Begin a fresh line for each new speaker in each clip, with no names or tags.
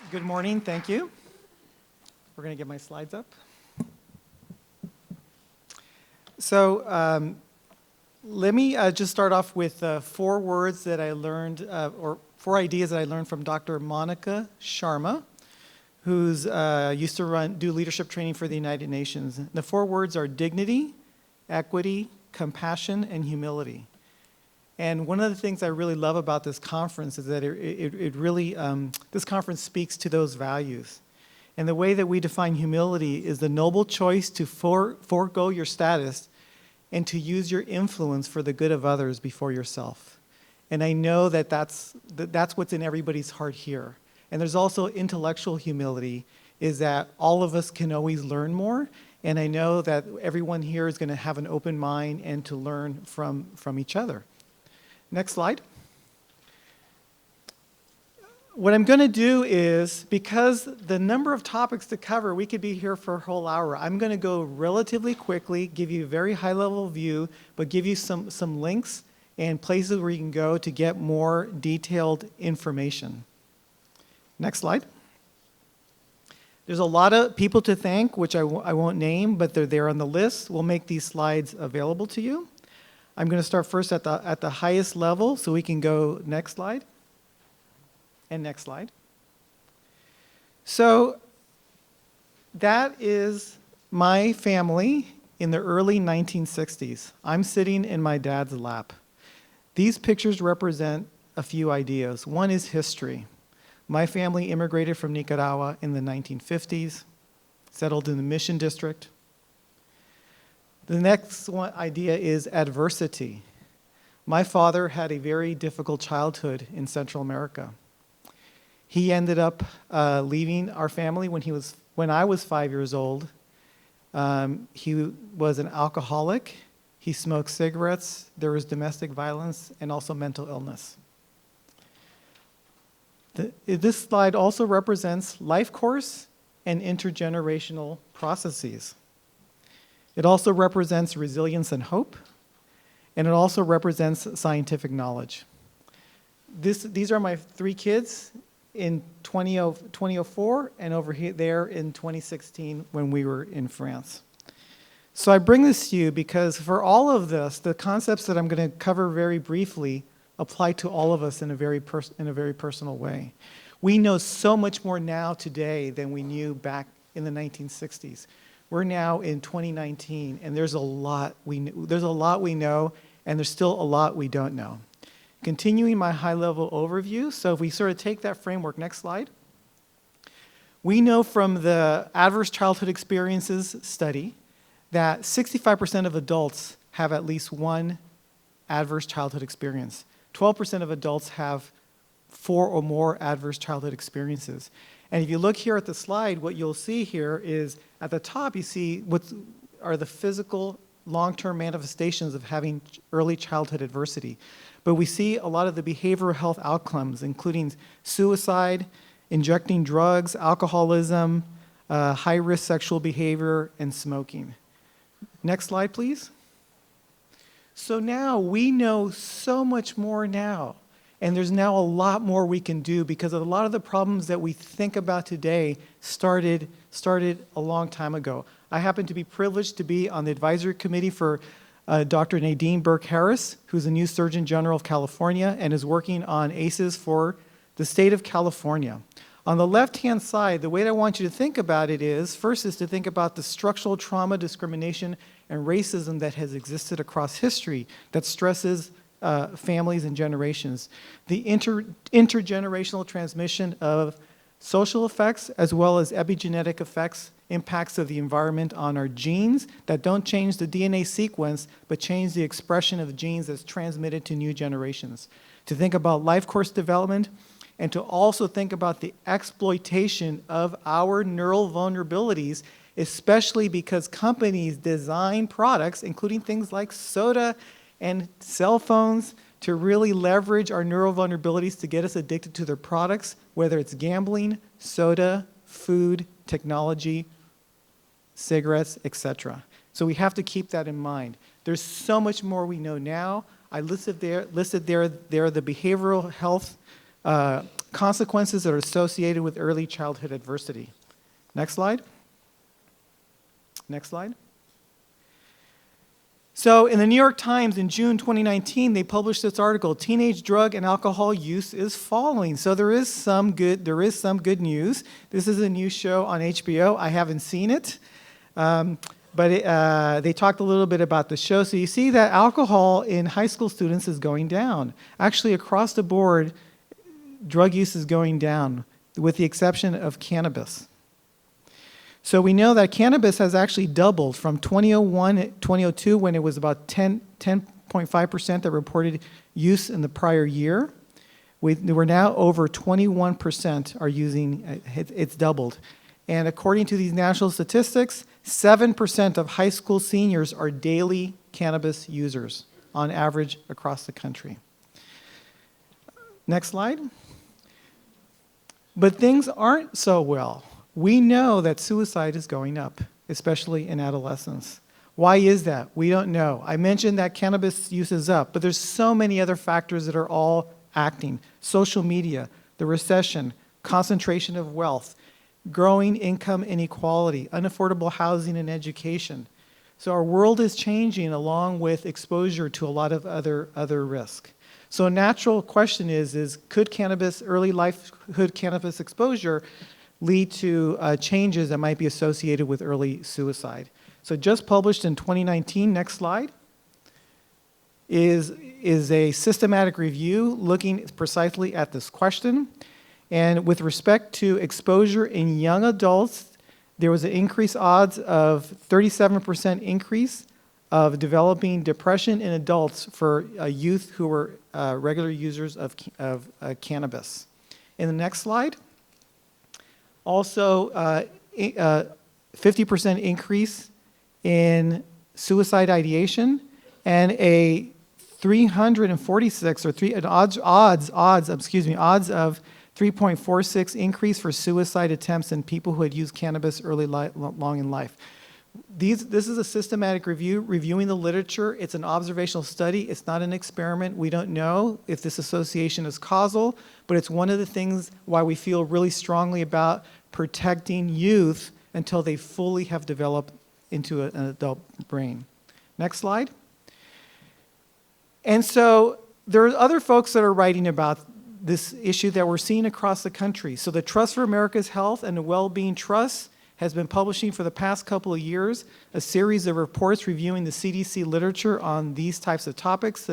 Good morning, thank you. We're going to get my slides up. So let me just start off with 4 words that I learned, or 4 ideas that I learned from Dr. Monica Sharma, who's used to do leadership training for the United Nations. The 4 words are dignity, equity, compassion, and humility. And one of the things I really love about this conference is that it really, this conference speaks to those values. And the way that we define humility is the noble choice to forego your status and to use your influence for the good of others before yourself. And I know that that's what's in everybody's heart here. And there's also intellectual humility, is that all of us can always learn more. And I know that everyone here is going to have an open mind and to learn from each other. Next slide. What I'm going to do is, because the number of topics to cover, we could be here for a whole hour. I'm going to go relatively quickly, give you a very high-level view, but give you some links and places where you can go to get more detailed information. Next slide. There's a lot of people to thank, which I won't name, but they're there on the list. We'll make these slides available to you. I'm going to start first at the highest level, so we can go next slide. And next slide. So that is my family in the early 1960s. I'm sitting in my dad's lap. These pictures represent a few ideas. One is history. My family immigrated from Nicaragua in the 1950s, settled in the Mission District. The next one idea is adversity. My father had a very difficult childhood in Central America. He ended up leaving our family when I was 5 years old. He was an alcoholic. He smoked cigarettes. There was domestic violence and also mental illness. This slide also represents life course and intergenerational processes. It also represents resilience and hope, and it also represents scientific knowledge. These are my 3 kids in 2004 and over there in 2016 when we were in France. So I bring this to you because for all of this, the concepts that I'm going to cover very briefly apply to all of us in a very personal way. We know so much more now today than we knew back in the 1960s. We're now in 2019, and there's a lot we know, and there's still a lot we don't know. Continuing my high-level overview, so if we sort of take that framework, next slide. We know from the Adverse Childhood Experiences study that 65% of adults have at least one adverse childhood experience. 12% of adults have 4 or more adverse childhood experiences. And if you look here at the slide, what you'll see here is at the top you see what are the physical long-term manifestations of having early childhood adversity. But we see a lot of the behavioral health outcomes, including suicide, injecting drugs, alcoholism, high-risk sexual behavior, and smoking. Next slide, please. So now we know so much more now. And there's now a lot more we can do because a lot of the problems that we think about today started a long time ago. I happen to be privileged to be on the advisory committee for Dr. Nadine Burke-Harris, who's the new Surgeon General of California and is working on ACEs for the state of California. On the left-hand side, the way that I want you to think about it is, first is to think about the structural trauma, discrimination, and racism that has existed across history that stresses families and generations. The intergenerational transmission of social effects as well as epigenetic effects, impacts of the environment on our genes that don't change the DNA sequence but change the expression of the genes that's transmitted to new generations. To think about life course development and to also think about the exploitation of our neural vulnerabilities, especially because companies design products, including things like soda and cell phones, to really leverage our neural vulnerabilities to get us addicted to their products, whether it's gambling, soda, food, technology, cigarettes, etc. So we have to keep that in mind. There's so much more we know now. I listed there the behavioral health consequences that are associated with early childhood adversity. Next slide. Next slide. So in the New York Times in June 2019, they published this article, Teenage Drug and Alcohol Use is Falling. So there is some good news. This is a new show on HBO. I haven't seen it, but they talked a little bit about the show. So you see that alcohol in high school students is going down. Actually, across the board, drug use is going down, with the exception of cannabis. So we know that cannabis has actually doubled from 2002, when it was about 10.5% that reported use in the prior year. We're now over 21% are using, it's doubled. And according to these national statistics, 7% of high school seniors are daily cannabis users on average across the country. Next slide. But things aren't so well. We know that suicide is going up, especially in adolescents. Why is that? We don't know. I mentioned that cannabis use is up, but there's so many other factors that are all acting. Social media, the recession, concentration of wealth, growing income inequality, unaffordable housing and education. So our world is changing along with exposure to a lot of other risk. So a natural question is could early lifehood cannabis exposure lead to changes that might be associated with early suicide? So just published in 2019, next slide, is a systematic review looking precisely at this question. And with respect to exposure in young adults, there was an increased odds of 37% increase of developing depression in adults for youth who were regular users of cannabis. In the next slide, also, 50% increase in suicide ideation, and a 346 or odds of 3.46 increase for suicide attempts in people who had used cannabis long in life. This is a systematic review, reviewing the literature. It's an observational study. It's not an experiment. We don't know if this association is causal, but it's one of the things why we feel really strongly about protecting youth until they fully have developed into an adult brain. Next slide. And so there are other folks that are writing about this issue that we're seeing across the country. So the Trust for America's Health and the Wellbeing Trust has been publishing for the past couple of years a series of reports reviewing the CDC literature on these types of topics.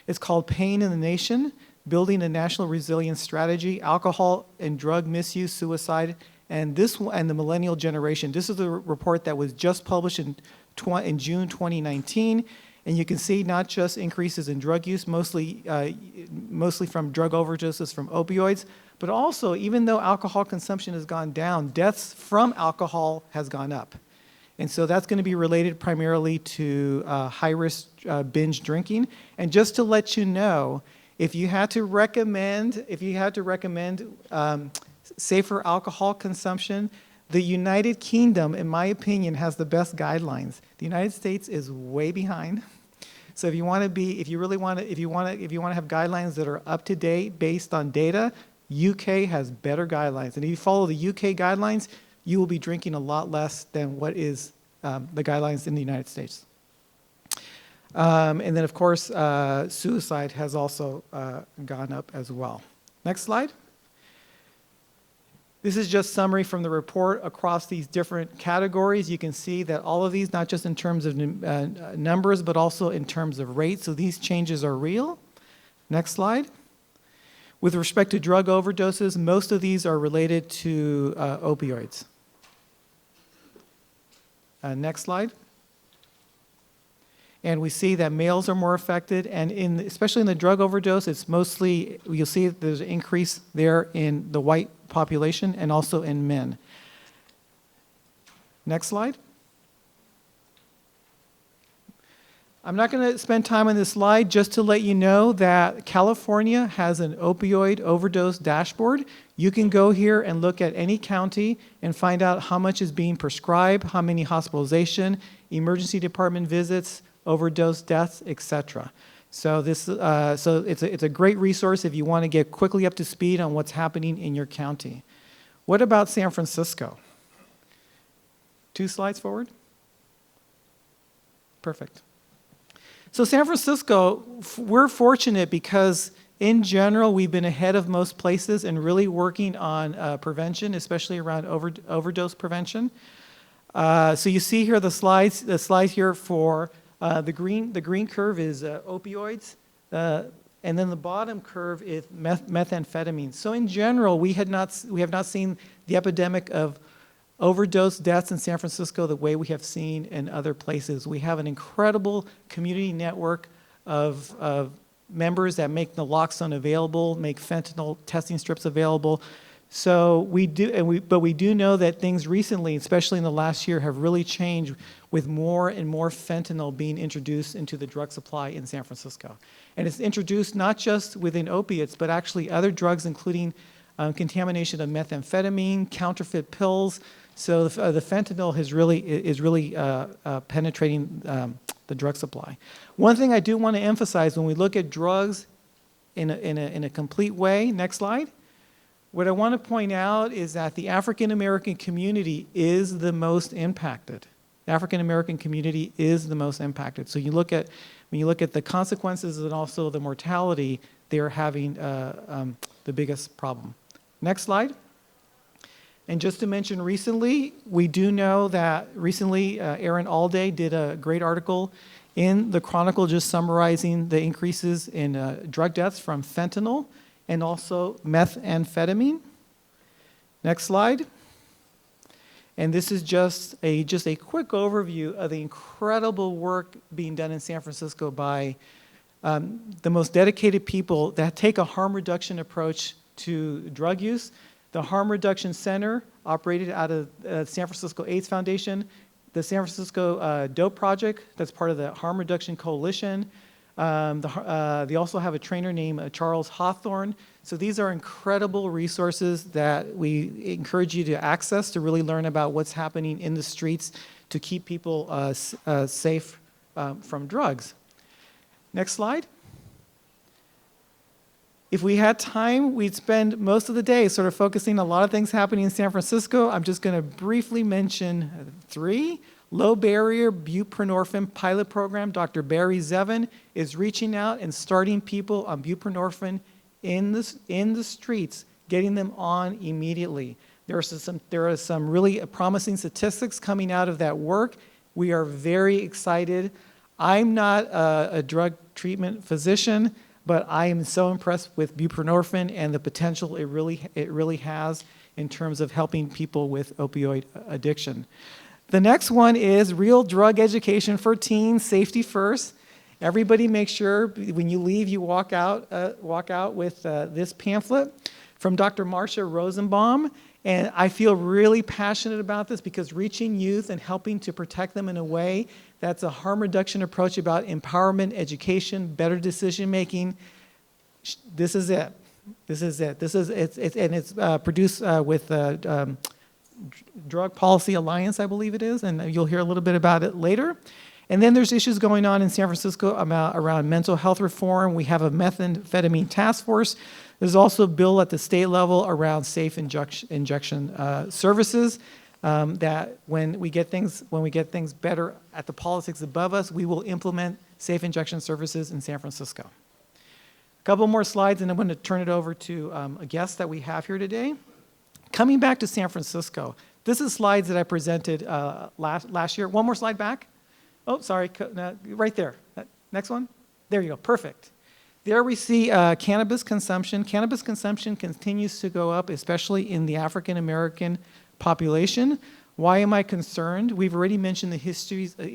It's called Pain in the Nation, Building a National Resilience Strategy, Alcohol and Drug Misuse, Suicide, and the Millennial Generation. This is a report that was just published in June 2019. And you can see not just increases in drug use, mostly from drug overdoses from opioids, but also, even though alcohol consumption has gone down, deaths from alcohol has gone up. And so that's going to be related primarily to high-risk binge drinking. And just to let you know, if you had to recommend safer alcohol consumption, the United Kingdom, in my opinion, has the best guidelines. The United States is way behind. So if you want to have guidelines that are up to date based on data, UK has better guidelines. And if you follow the UK guidelines, you will be drinking a lot less than what is the guidelines in the United States. And then, of course, suicide has also gone up as well. Next slide. This is just summary from the report across these different categories. You can see that all of these, not just in terms of numbers, but also in terms of rates. So these changes are real. Next slide. With respect to drug overdoses, most of these are related to opioids. Next slide. And we see that males are more affected, and especially in the drug overdose, it's mostly, you'll see there's an increase there in the white population and also in men. Next slide. I'm not going to spend time on this slide, just to let you know that California has an opioid overdose dashboard. You can go here and look at any county and find out how much is being prescribed, how many hospitalization, emergency department visits, overdose deaths, etc. So it's a great resource if you want to get quickly up to speed on what's happening in your county. What about San Francisco? 2 slides forward. Perfect. So San Francisco, we're fortunate because in general, we've been ahead of most places and really working on prevention, especially around overdose prevention. So you see here the slides here for the green curve is opioids, and then the bottom curve is methamphetamine. So in general, we have not seen the epidemic of overdose deaths in San Francisco the way we have seen in other places. We have an incredible community network of members that make naloxone available, make fentanyl testing strips available. So we do know that things recently, especially in the last year, have really changed with more and more fentanyl being introduced into the drug supply in San Francisco. And it's introduced not just within opiates, but actually other drugs, including contamination of methamphetamine, counterfeit pills. So the fentanyl is really penetrating the drug supply. One thing I do want to emphasize when we look at drugs in a complete way, next slide, what I want to point out is that the African American community is the most impacted. The African American community is the most impacted. So when you look at the consequences and also the mortality, they are having the biggest problem. Next slide. And just to mention recently, we do know that recently Aaron Alday did a great article in the Chronicle just summarizing the increases in drug deaths from fentanyl and also methamphetamine. Next slide. And this is just a quick overview of the incredible work being done in San Francisco by the most dedicated people that take a harm reduction approach to drug use. The Harm Reduction Center, operated out of San Francisco AIDS Foundation, the San Francisco Dope Project, that's part of the Harm Reduction Coalition. They also have a trainer named Charles Hawthorne. So these are incredible resources that we encourage you to access to really learn about what's happening in the streets to keep people safe from drugs. Next slide. If we had time, we'd spend most of the day sort of focusing on a lot of things happening in San Francisco. I'm just going to briefly mention 3. Low barrier buprenorphine pilot program. Dr. Barry Zevin is reaching out and starting people on buprenorphine in the streets, getting them on immediately. There are some really promising statistics coming out of that work. We are very excited. I'm not a drug treatment physician, but I am so impressed with buprenorphine and the potential it really has in terms of helping people with opioid addiction. The next one is real drug education for teens, safety first. Everybody make sure when you leave, you walk out with this pamphlet from Dr. Marcia Rosenbaum. And I feel really passionate about this because reaching youth and helping to protect them in a way that's a harm reduction approach about empowerment, education, better decision making. This is it. It's produced with Drug Policy Alliance, I believe it is, and you'll hear a little bit about it later. And then there's issues going on in San Francisco around mental health reform. We have a methamphetamine task force. There's also a bill at the state level around safe injection services. That when we get things better at the politics above us, we will implement safe injection services in San Francisco. A couple more slides, and I'm going to turn it over to a guest that we have here today. Coming back to San Francisco, this is slides that I presented last year. One more slide back. Oh, sorry, right there. Next one. There you go. Perfect. There we see cannabis consumption. Cannabis consumption continues to go up, especially in the African American population. Why am I concerned? We've already mentioned the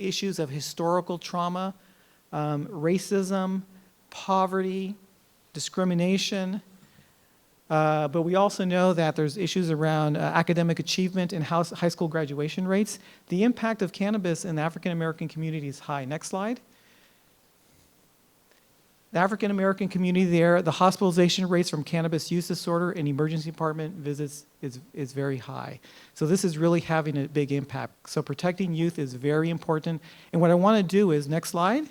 issues of historical trauma, racism, poverty, discrimination. But we also know that there's issues around academic achievement and high school graduation rates. The impact of cannabis in the African American community is high. Next slide. The African American community there, the hospitalization rates from cannabis use disorder and emergency department visits is very high. So this is really having a big impact. So protecting youth is very important. And what I want to do is, next slide,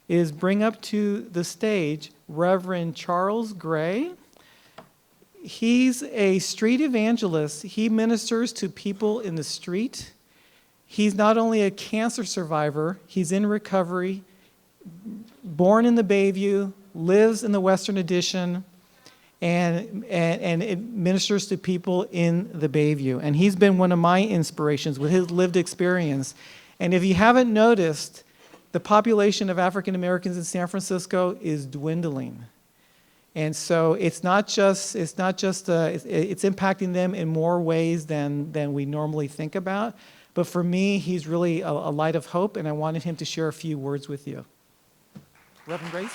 is bring up to the stage Reverend Charles Gray. He's a street evangelist. He ministers to people in the street. He's not only a cancer survivor, he's in recovery, born in the Bayview, lives in the Western Addition, and it ministers to people in the Bayview. And he's been one of my inspirations with his lived experience. And if you haven't noticed, the population of African Americans in San Francisco is dwindling. And so it's impacting them in more ways than we normally think about. But for me, he's really a light of hope, and I wanted him to share a few words with you. Reverend Grace?